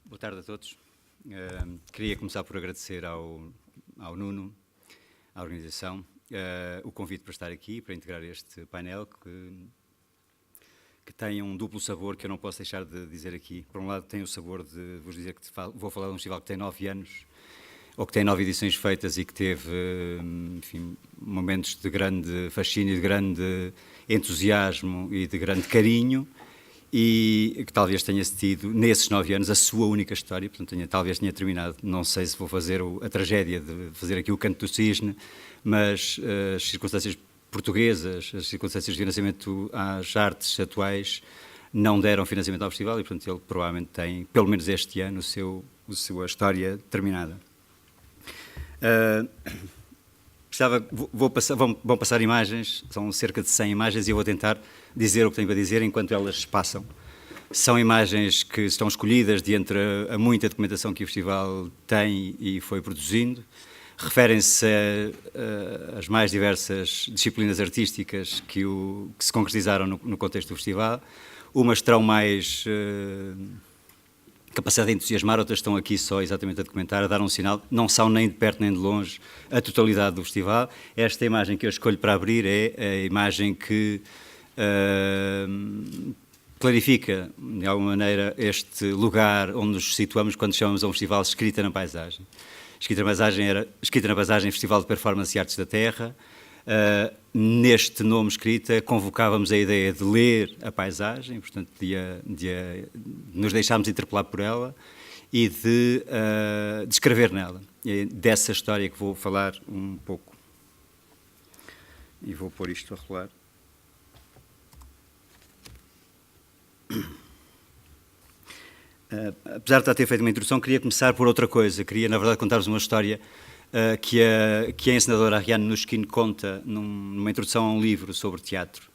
Boa tarde a todos. Queria começar por agradecer ao Nuno, à organização, o convite para estar aqui, para integrar este painel que tem um duplo sabor que eu não posso deixar de dizer aqui. Por um lado tem o sabor de vos dizer que vou falar de um festival que tem 9 anos, ou que tem 9 edições feitas e que teve, enfim, momentos de grande fascínio, de grande entusiasmo e de grande carinho, e que talvez tenha tido, nesses 9 anos, a sua única história, portanto, talvez tenha terminado, não sei se vou fazer a tragédia de fazer aqui o canto do cisne, mas as circunstâncias portuguesas, as circunstâncias de financiamento às artes atuais, não deram financiamento ao festival e, portanto, ele provavelmente tem, pelo menos este ano, a sua história terminada. Vão passar imagens, são cerca de 100 imagens e eu vou tentar dizer o que tenho para dizer enquanto elas passam. São imagens que estão escolhidas de entre a muita documentação que o festival tem e foi produzindo, referem-se às mais diversas disciplinas artísticas que se concretizaram no contexto do festival. Umas terão mais capacidade de entusiasmar, outras estão aqui só exatamente a documentar, a dar um sinal, não são nem de perto nem de longe a totalidade do festival. Esta imagem que eu escolho para abrir é a imagem que clarifica, de alguma maneira, este lugar onde nos situamos quando chamamos a um festival Escrita na Paisagem. Escrita na Paisagem Festival de Performance e Artes da Terra. Neste nome Escrita convocávamos a ideia de ler a paisagem, portanto de nos deixarmos interpelar por ela e de escrever nela. É dessa história que vou falar um pouco. E vou pôr isto a rolar. Apesar de estar a ter feito uma introdução, queria começar por outra coisa. Queria, na verdade, contar-vos uma história que a encenadora Ariane Nushkin conta numa introdução a um livro sobre teatro.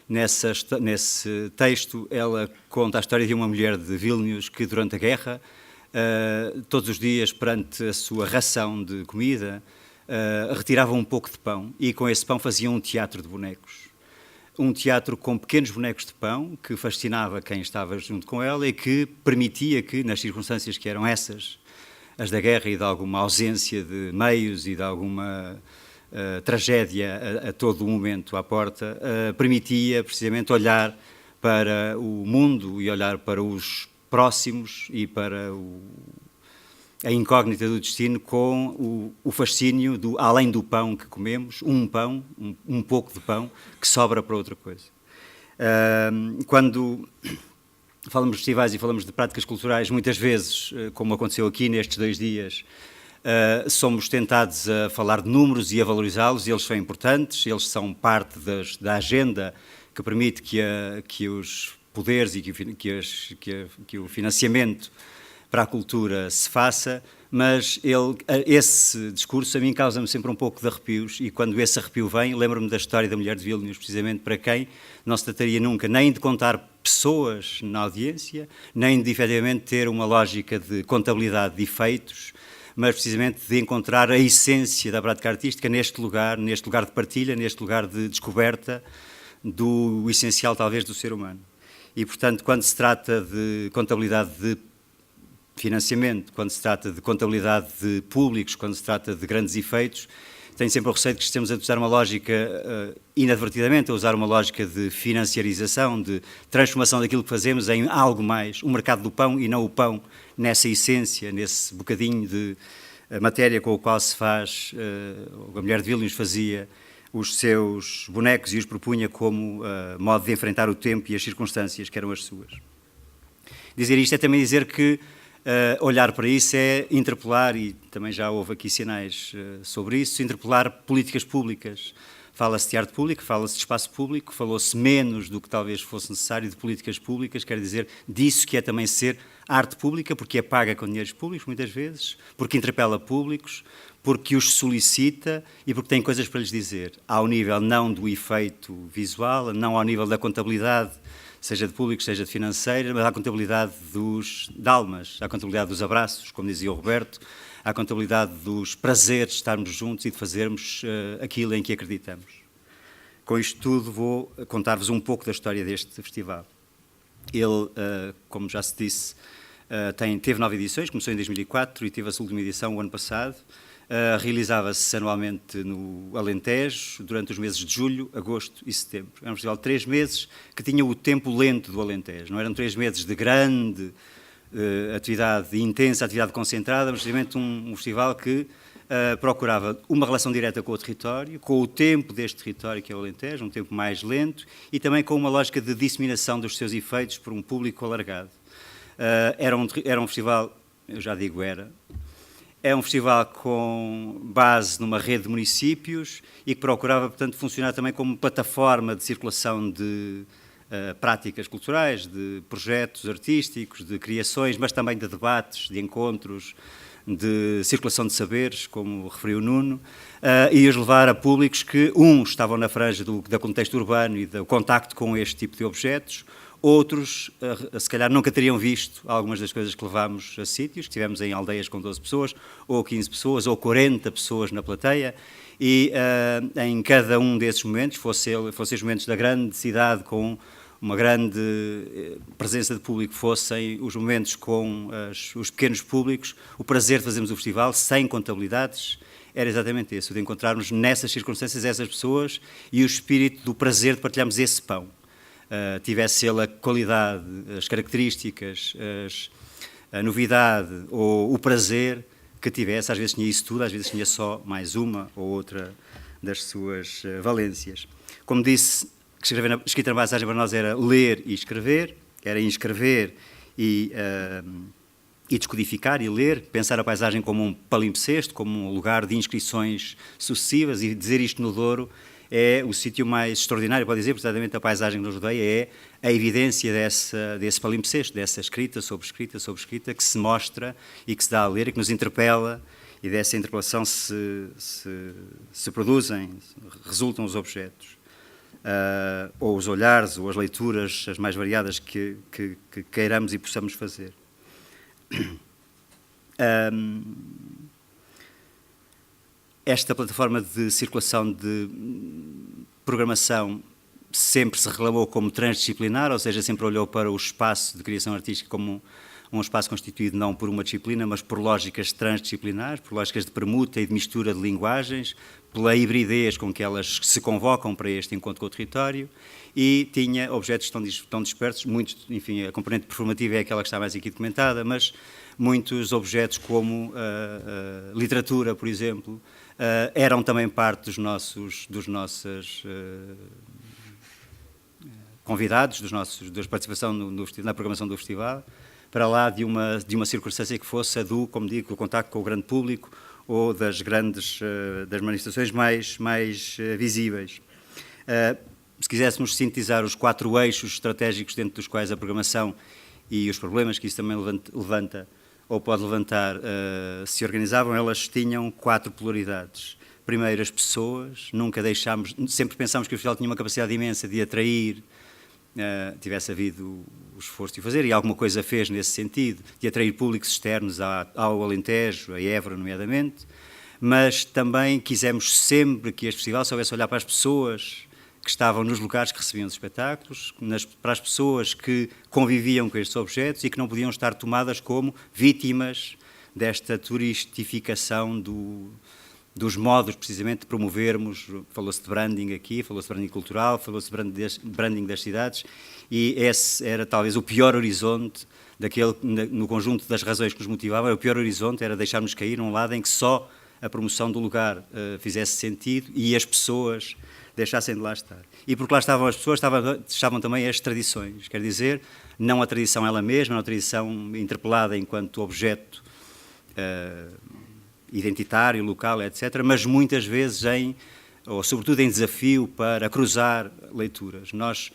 Nesse texto, ela conta a história de uma mulher de Vilnius que, durante a guerra, todos os dias, perante a sua ração de comida, retirava um pouco de pão e, com esse pão, fazia um teatro de bonecos. Um teatro com pequenos bonecos de pão que fascinava quem estava junto com ela e que permitia que, nas circunstâncias que eram essas, as da guerra e de alguma ausência de meios e de alguma tragédia a todo o momento à porta, permitia precisamente olhar para o mundo e olhar para os próximos e para a incógnita do destino com o fascínio do além do pão que comemos, um pouco de pão que sobra para outra coisa. Quando falamos de festivais e falamos de práticas culturais, muitas vezes, como aconteceu aqui nestes 2 dias, somos tentados a falar de números e a valorizá-los, e eles são importantes, eles são parte da agenda que permite que os poderes e que o financiamento para a cultura se faça, mas esse discurso a mim causa-me sempre um pouco de arrepios, e quando esse arrepio vem, lembro-me da história da mulher de Vilnius, precisamente para quem não se trataria nunca nem de contar pessoas na audiência, nem de efetivamente ter uma lógica de contabilidade de efeitos, mas precisamente de encontrar a essência da prática artística neste lugar de partilha, neste lugar de descoberta do essencial talvez do ser humano. E portanto, quando se trata de contabilidade de financiamento, quando se trata de contabilidade de públicos, quando se trata de grandes efeitos, tenho sempre o receio de que estejamos a usar uma lógica, inadvertidamente, a usar uma lógica de financiarização, de transformação daquilo que fazemos em algo mais, um mercado do pão e não o pão nessa essência, nesse bocadinho de matéria com o qual se faz, a mulher de Vilnius fazia os seus bonecos e os propunha como modo de enfrentar o tempo e as circunstâncias que eram as suas. Dizer isto é também dizer que olhar para isso é interpelar, e também já houve aqui sinais sobre isso, interpelar políticas públicas. Fala-se de arte pública, fala-se de espaço público, falou-se menos do que talvez fosse necessário de políticas públicas, quer dizer, disso que é também ser arte pública, porque é paga com dinheiros públicos, muitas vezes, porque interpela públicos, porque os solicita e porque tem coisas para lhes dizer, ao nível não do efeito visual, não ao nível da contabilidade, seja de público, seja de financeira, mas à contabilidade de almas, à contabilidade dos abraços, como dizia o Roberto, à contabilidade dos prazeres de estarmos juntos e de fazermos aquilo em que acreditamos. Com isto tudo, vou contar-vos um pouco da história deste festival. Ele, como já se disse, Teve 9 edições, começou em 2004 e teve a sua última edição o ano passado. Realizava-se anualmente no Alentejo, durante os meses de julho, agosto e setembro. Era um festival de 3 meses que tinha o tempo lento do Alentejo. Não eram 3 meses de grande atividade, intensa atividade concentrada, mas simplesmente um festival que procurava uma relação direta com o território, com o tempo deste território que é o Alentejo, um tempo mais lento, e também com uma lógica de disseminação dos seus efeitos por um público alargado. Era um festival, eu já digo é um festival com base numa rede de municípios e que procurava, portanto, funcionar também como plataforma de circulação de práticas culturais, de projetos artísticos, de criações, mas também de debates, de encontros, de circulação de saberes, como referiu o Nuno, e os levar a públicos que, estavam na franja do contexto urbano e do contacto com este tipo de objetos, outros, se calhar, nunca teriam visto algumas das coisas que levámos a sítios, que estivemos em aldeias com 12 pessoas, ou 15 pessoas, ou 40 pessoas na plateia, e em cada um desses momentos, fossem os momentos da grande cidade com uma grande presença de público, fossem os momentos com os pequenos públicos, o prazer de fazermos o festival sem contabilidades era exatamente esse, o de encontrarmos nessas circunstâncias essas pessoas e o espírito do prazer de partilharmos esse pão. Tivesse ele a qualidade, as características, a novidade ou o prazer que tivesse, às vezes tinha isso tudo, às vezes tinha só mais uma ou outra das suas valências. Como disse, escrita na paisagem para nós era ler e escrever, era inscrever e descodificar e ler, pensar a paisagem como um palimpsesto, como um lugar de inscrições sucessivas, e dizer isto no Douro é o sítio mais extraordinário, pode dizer, porque exatamente a paisagem que nos rodeia é a evidência desse palimpsesto, dessa escrita sobre escrita sobre escrita, que se mostra e que se dá a ler e que nos interpela, e dessa interpelação se resultam os objetos, ou os olhares, ou as leituras, as mais variadas que queiramos e possamos fazer. Esta plataforma de circulação de programação sempre se reclamou como transdisciplinar, ou seja, sempre olhou para o espaço de criação artística como um espaço constituído não por uma disciplina, mas por lógicas transdisciplinares, por lógicas de permuta e de mistura de linguagens, pela hibridez com que elas se convocam para este encontro com o território, e tinha objetos tão dispersos, muitos, enfim, a componente performativa é aquela que está mais aqui documentada, mas muitos objetos como literatura, por exemplo, eram também parte dos nossos convidados, da participação na programação do festival, para lá de uma circunstância que fosse a como digo, o contacto com o grande público ou das manifestações mais visíveis. Se quiséssemos sintetizar os 4 eixos estratégicos dentro dos quais a programação e os problemas que isso também levanta ou pode levantar se organizavam, elas tinham 4 polaridades. Primeiro, as pessoas, sempre pensámos que o festival tinha uma capacidade imensa de atrair, tivesse havido o esforço de fazer, e alguma coisa fez nesse sentido, de atrair públicos externos ao Alentejo, a Évora, nomeadamente, mas também quisemos sempre que este festival soubesse olhar para as pessoas que estavam nos lugares que recebiam os espetáculos, para as pessoas que conviviam com estes objetos e que não podiam estar tomadas como vítimas desta turistificação dos modos, precisamente, de promovermos. Falou-se de branding aqui, falou-se de branding cultural, falou-se de branding das cidades, e esse era talvez o pior horizonte no conjunto das razões que nos motivavam. O pior horizonte era deixarmos cair num lado em que só a promoção do lugar fizesse sentido e as pessoas deixassem de lá estar. E porque lá estavam as pessoas, estavam também as tradições, quer dizer, não a tradição ela mesma, não a tradição interpelada enquanto objeto identitário, local, etc., mas muitas vezes ou sobretudo em desafio para cruzar leituras. Nós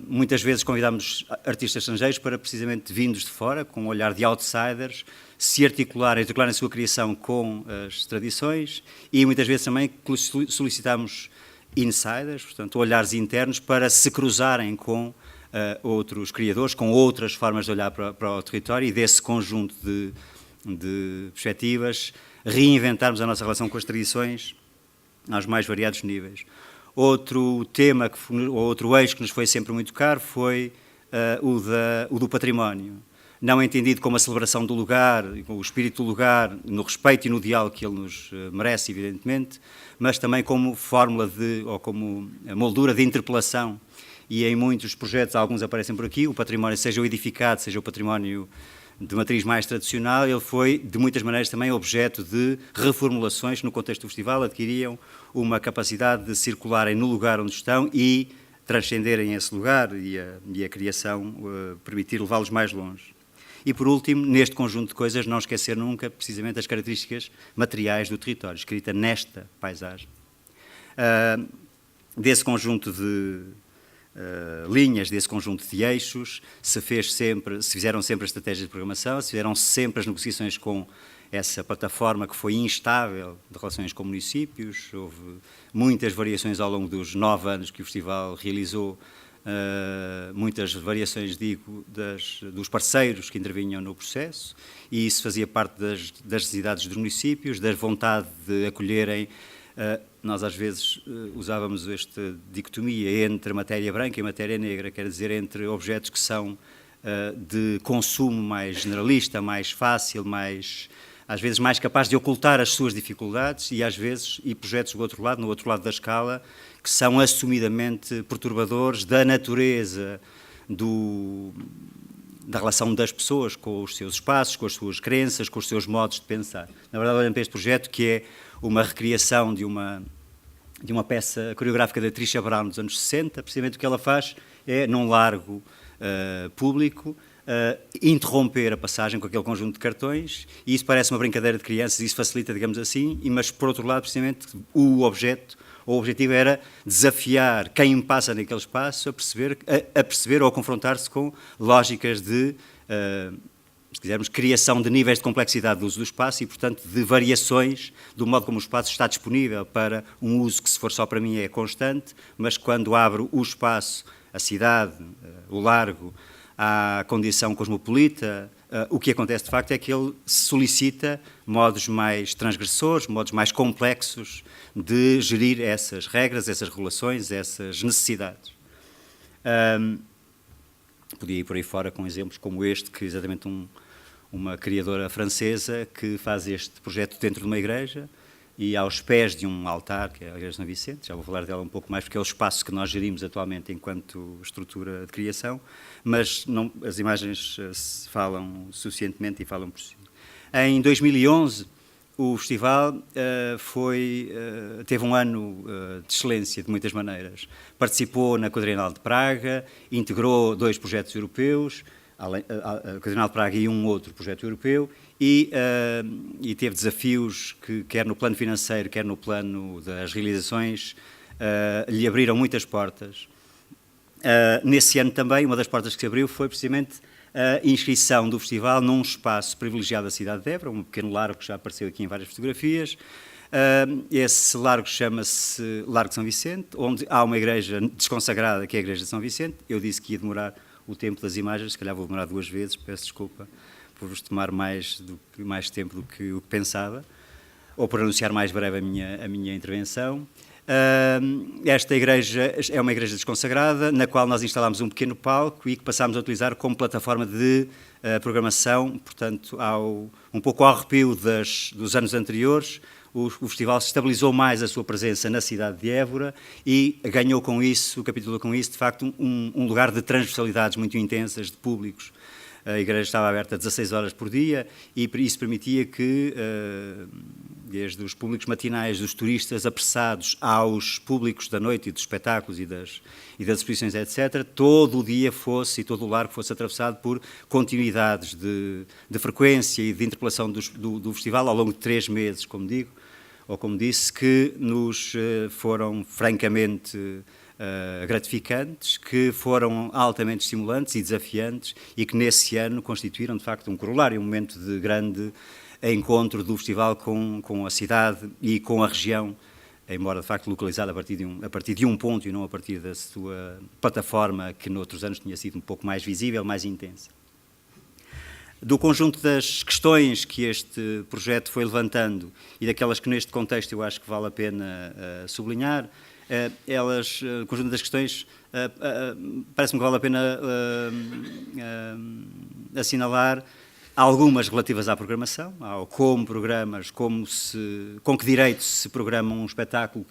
muitas vezes convidámos artistas estrangeiros para, precisamente, vindos de fora, com um olhar de outsiders, se articularem a sua criação com as tradições, e muitas vezes também solicitámos insiders, portanto, olhares internos para se cruzarem com outros criadores, com outras formas de olhar para o território, e desse conjunto de perspectivas reinventarmos a nossa relação com as tradições aos mais variados níveis. Outro tema, outro eixo que nos foi sempre muito caro foi o do património. não entendido como a celebração do lugar, com o espírito do lugar, no respeito e no diálogo que ele nos merece, evidentemente, mas também como fórmula ou como moldura de interpelação. E em muitos projetos, alguns aparecem por aqui, o património, seja o edificado, seja o património de matriz mais tradicional, ele foi, de muitas maneiras, também objeto de reformulações no contexto do festival, adquiriam uma capacidade de circularem no lugar onde estão e transcenderem esse lugar e a criação permitir levá-los mais longe. E, por último, neste conjunto de coisas, não esquecer nunca, precisamente, as características materiais do território, escrita nesta paisagem. Desse conjunto de linhas, desse conjunto de eixos, se fizeram sempre as estratégias de programação, se fizeram sempre as negociações com essa plataforma que foi instável de relações com municípios, houve muitas variações ao longo dos 9 anos que o festival realizou, muitas variações, digo, dos parceiros que intervinham no processo, e isso fazia parte das necessidades dos municípios, da vontade de acolherem. Nós às vezes usávamos esta dicotomia entre matéria branca e matéria negra, quer dizer, entre objetos que são de consumo mais generalista, mais fácil, às vezes mais capaz de ocultar as suas dificuldades, e projetos do outro lado, no outro lado da escala, que são assumidamente perturbadores da natureza da relação das pessoas com os seus espaços, com as suas crenças, com os seus modos de pensar. Na verdade, olhando para este projeto, que é uma recriação de uma peça coreográfica da Trisha Brown dos anos 60, precisamente o que ela faz é, num largo público, interromper a passagem com aquele conjunto de cartões, e isso parece uma brincadeira de crianças, e isso facilita, digamos assim, mas, por outro lado, precisamente, o objetivo era desafiar quem passa naquele espaço a perceber ou a confrontar-se com lógicas de, se quisermos, criação de níveis de complexidade do uso do espaço e, portanto, de variações do modo como o espaço está disponível para um uso que, se for só para mim, é constante, mas quando abro o espaço, a cidade, o largo, à condição cosmopolita, o que acontece de facto é que ele solicita modos mais transgressores, modos mais complexos de gerir essas regras, essas regulações, essas necessidades. Podia ir por aí fora com exemplos como este, que é exatamente uma criadora francesa que faz este projeto dentro de uma igreja e aos pés de um altar, que é a Igreja de São Vicente. Já vou falar dela um pouco mais, porque é o espaço que nós gerimos atualmente enquanto estrutura de criação, mas as imagens falam suficientemente e falam por si. Em 2011, o festival teve um ano de excelência, de muitas maneiras. Participou na Quadrienal de Praga, integrou 2 projetos europeus, a Quadrienal de Praga e um outro projeto europeu, e teve desafios que, quer no plano financeiro, quer no plano das realizações, lhe abriram muitas portas. Nesse ano também, uma das portas que se abriu foi precisamente a inscrição do festival num espaço privilegiado da cidade de Évora, um pequeno largo que já apareceu aqui em várias fotografias. Esse largo chama-se Largo de São Vicente, onde há uma igreja desconsagrada, que é a Igreja de São Vicente. Eu disse que ia demorar o tempo das imagens, se calhar vou demorar 2 vezes, peço desculpa por vos tomar mais tempo do que o que pensava, ou por anunciar mais breve a minha intervenção. Esta igreja é uma igreja desconsagrada, na qual nós instalámos um pequeno palco e que passámos a utilizar como plataforma de programação, portanto, um pouco ao arrepio dos anos anteriores. O festival estabilizou mais a sua presença na cidade de Évora e capitulou com isso, de facto, um lugar de transversalidades muito intensas, de públicos. A igreja estava aberta 16 horas por dia e isso permitia que, desde os públicos matinais, dos turistas apressados, aos públicos da noite e dos espetáculos e das exposições, etc., todo o dia e todo o largo fosse atravessado por continuidades de frequência e de interpelação do festival ao longo de 3 meses, como digo, ou como disse, que nos foram francamente gratificantes, que foram altamente estimulantes e desafiantes e que nesse ano constituíram de facto um corolário, um momento de grande encontro do festival com a cidade e com a região, embora de facto localizada a partir de um ponto e não a partir da sua plataforma, que noutros anos tinha sido um pouco mais visível, mais intensa. Do conjunto das questões que este projeto foi levantando e daquelas que neste contexto eu acho que vale a pena sublinhar, o conjunto das questões, parece-me que vale a pena assinalar algumas relativas à programação, ao como programas, com que direito se programa um espetáculo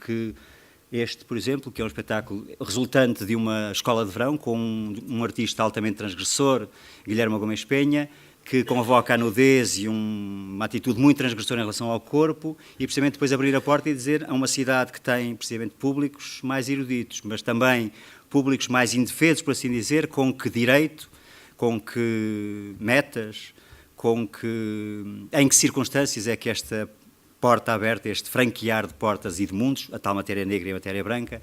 por exemplo, que é um espetáculo resultante de uma escola de verão, com um artista altamente transgressor, Guilherme Gomes Penha, que convoca a nudez e uma atitude muito transgressora em relação ao corpo, e precisamente depois abrir a porta e dizer a uma cidade que tem precisamente públicos mais eruditos, mas também públicos mais indefesos, por assim dizer, com que direito, com que metas, em que circunstâncias é que esta porta aberta, este franquear de portas e de mundos, a tal matéria negra e a matéria branca,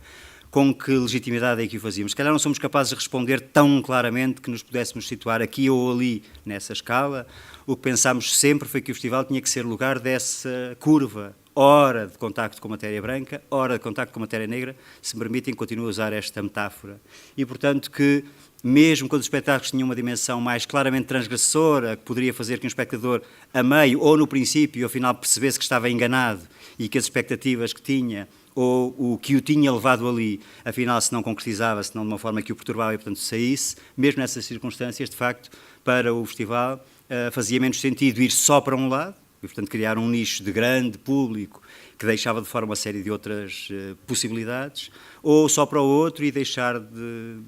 com que legitimidade é que o fazíamos? Se calhar não somos capazes de responder tão claramente que nos pudéssemos situar aqui ou ali nessa escala. O que pensámos sempre foi que o festival tinha que ser lugar dessa curva, hora de contacto com a matéria branca, hora de contacto com a matéria negra, se me permitem, continuo a usar esta metáfora. E, portanto, que mesmo quando os espetáculos tinham uma dimensão mais claramente transgressora, que poderia fazer que um espectador, a meio ou no princípio, ao final percebesse que estava enganado e que as expectativas que tinha, ou o que o tinha levado ali, afinal se não concretizava, se não de uma forma que o perturbava e, portanto, saísse, mesmo nessas circunstâncias, de facto, para o festival fazia menos sentido ir só para um lado, e, portanto, criar um nicho de grande público que deixava de fora uma série de outras possibilidades, ou só para o outro e deixar de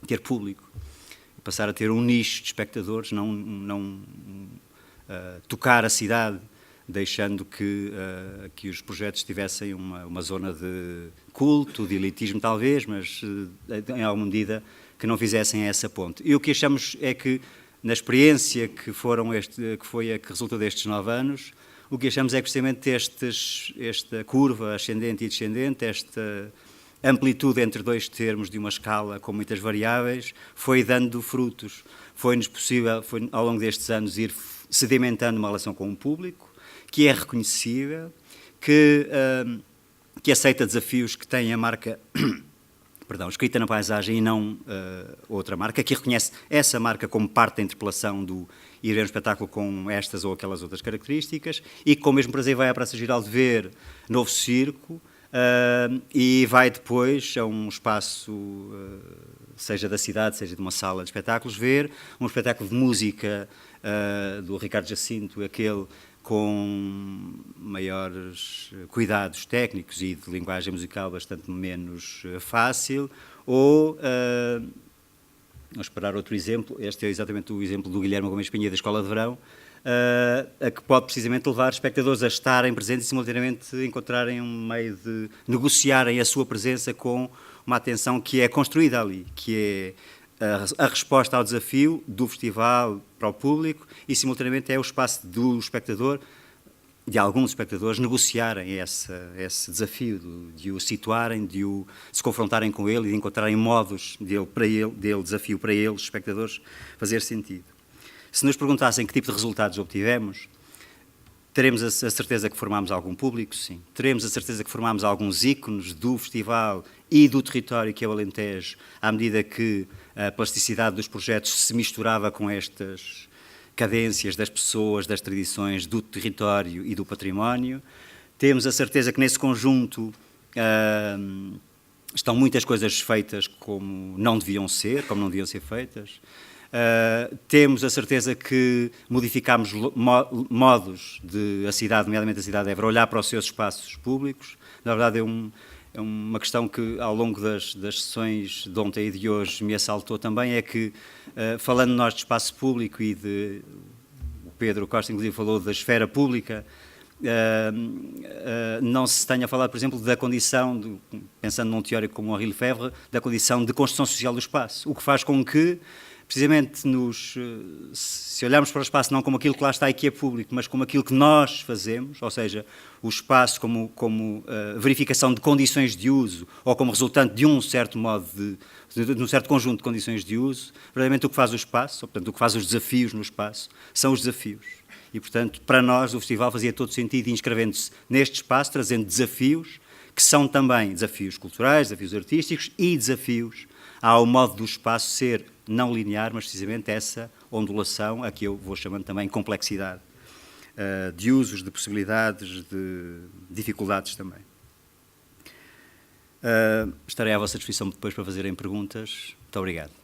ter público, passar a ter um nicho de espectadores, não tocar a cidade, deixando que os projetos tivessem uma zona de culto, de elitismo talvez, mas em alguma medida que não fizessem essa ponte. E o que achamos é que, na experiência que foi a que resultou destes 9 anos, o que achamos é que precisamente esta curva ascendente e descendente, esta amplitude entre dois termos de uma escala com muitas variáveis, foi dando frutos. Foi-nos possível, ao longo destes anos, ir sedimentando uma relação com o público, que é reconhecível, que aceita desafios que tem a marca escrita na paisagem e não outra marca, que reconhece essa marca como parte da interpelação do ir ver um espetáculo com estas ou aquelas outras características, e que com o mesmo prazer vai à Praça Giral de ver Novo Circo, e vai depois a um espaço, seja da cidade, seja de uma sala de espetáculos, ver um espetáculo de música do Ricardo Jacinto, aquele com maiores cuidados técnicos e de linguagem musical bastante menos fácil, ou, vamos esperar outro exemplo, este é exatamente o exemplo do Guilherme Gomes Penha da Escola de Verão, a que pode precisamente levar espectadores a estarem presentes e simultaneamente encontrarem um meio de negociarem a sua presença com uma atenção que é construída ali, que é a resposta ao desafio do festival para o público e simultaneamente é o espaço do espectador, de alguns espectadores, negociarem esse desafio, de o situarem, de se confrontarem com ele e de encontrarem modos dele desafio para eles, espectadores, fazer sentido. Se nos perguntassem que tipo de resultados obtivemos, teremos a certeza que formámos algum público, sim. Teremos a certeza que formámos alguns ícones do festival e do território que é o Alentejo, à medida que a plasticidade dos projetos se misturava com estas cadências das pessoas, das tradições, do território e do património. Temos a certeza que nesse conjunto estão muitas coisas feitas como não deviam ser feitas. Temos a certeza que modificámos modos de a cidade, nomeadamente a cidade de Évora, olhar para os seus espaços públicos. Na verdade, é uma questão que, ao longo das sessões de ontem e de hoje, me assaltou também, é que, falando nós de espaço público e o Pedro Costa, inclusive, falou da esfera pública, não se tenha falado, por exemplo, da condição, pensando num teórico como Henri Lefebvre, da condição de construção social do espaço, o que faz com que, precisamente, se olharmos para o espaço não como aquilo que lá está e que é público, mas como aquilo que nós fazemos, ou seja, o espaço como verificação de condições de uso ou como resultante de um certo modo de um certo conjunto de condições de uso, verdadeiramente o que faz o espaço, ou, portanto, o que faz os desafios no espaço, são os desafios. E, portanto, para nós o festival fazia todo sentido inscrevendo-se neste espaço, trazendo desafios, que são também desafios culturais, desafios artísticos e desafios ao modo do espaço ser não linear, mas precisamente essa ondulação, a que eu vou chamando também complexidade, de usos, de possibilidades, de dificuldades também. Estarei à vossa disposição depois para fazerem perguntas. Muito obrigado.